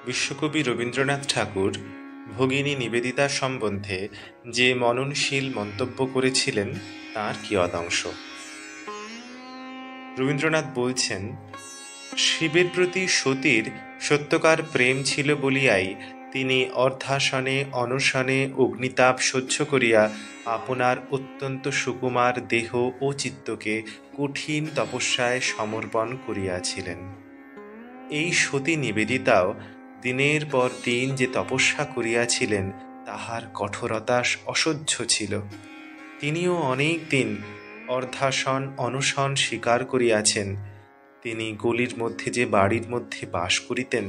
বিশ্বকবি রবীন্দ্রনাথ ঠাকুর ভগিনী নিবেদিতা সম্বন্ধে যে মননশীল মন্তব্য করেছিলেন তার কিয়দংশ। রবীন্দ্রনাথ বলছেন, শিবের প্রতি সতীর সত্যকার প্রেম ছিল বলিয়াই তিনি অর্ধাসনে অনশনে অগ্নিতাপ সহ্য করিয়া আপনার অত্যন্ত সুকুমার দেহ ও চিত্তকে কঠিন তপস্যায় সমর্পণ করিয়াছিলেন। এই সতী নিবেদিতাও দিনের পর দিন যে তপস্যা করিয়াছিলেন তাহার কঠোরতা অসহ্য ছিল। তিনিও অনেক দিন অর্ধাসন অনশন স্বীকার করিয়াছেন। তিনি গলির মধ্যে যে বাড়ির মধ্যে বাস করিতেন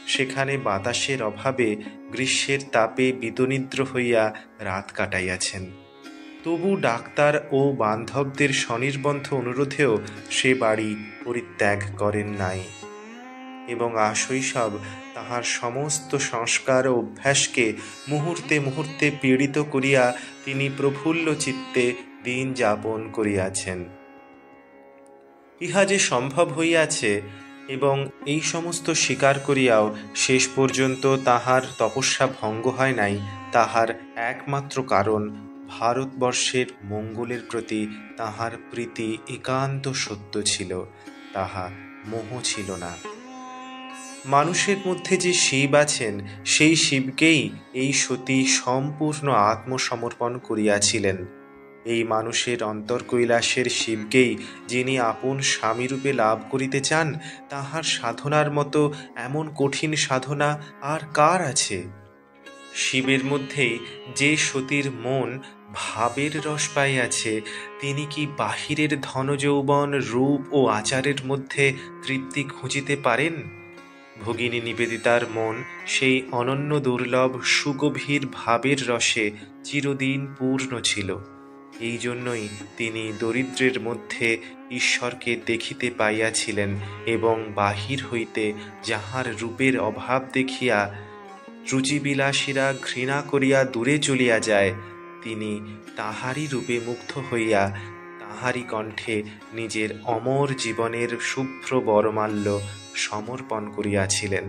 সেখানে বাতাসের অভাবে গ্রীষ্মের তাপে বিতনিদ্র হইয়া রাত কাটাইয়াছেন। তবু ডাক্তার ও বান্ধবদের স্বনির্বন্ধ অনুরোধেও সে বাড়ি পরিত্যাগ করেন নাই এবং আশৈশব তাহার সমস্ত সংস্কার ও অভ্যাসকে মুহূর্তে মুহূর্তে পীড়িত করিয়া তিনি প্রফুল্ল চিত্তে দিন যাপন করিয়াছেন। ইহা যে সম্ভব হইয়াছে এবং এই সমস্ত স্বীকার করিয়াও শেষ পর্যন্ত তাহার তপস্যা ভঙ্গ হয় নাই, তাহার একমাত্র কারণ ভারতবর্ষের মঙ্গলের প্রতি তাহার প্রীতি একান্ত সত্য ছিল, তাহা মোহ ছিল না। মানুষের মধ্যে যে শিব আছেন সেই শিবকেই এই সতী সম্পূর্ণ আত্মসমর্পণ করিয়াছিলেন। এই মানুষের অন্তর্কৈলাসের শিবকেই যিনি আপন স্বামীরূপে লাভ করিতে চান, তাহার সাধনার মতো এমন কঠিন সাধনা আর কার আছে? শিবের মধ্যেই যে সতীর মন ভাবের রস পাইয়াছে, তিনি কি বাহিরের ধনযৌবন রূপ ও আচারের মধ্যে তৃপ্তি খুঁজিতে পারেন? ভগিনী নিবেদিতার মন সেই অনন্য দুর্লভ সুগভীর ভাবের রসে চিরদিন পূর্ণ ছিল। এই জন্যই তিনি দরিদ্রের মধ্যে ঈশ্বরকে দেখিতে পাইয়াছিলেন এবং বাহির হইতে যাহার রূপের অভাব দেখিয়া রুচিবিলাসীরা ঘৃণা করিয়া দূরে চলিয়া যায়, তিনি তাহারই রূপে মুগ্ধ হইয়া তাহারই কণ্ঠে নিজের অমর জীবনের শুভ্র বরমাল্য সমর্পণ করিয়াছিলেন।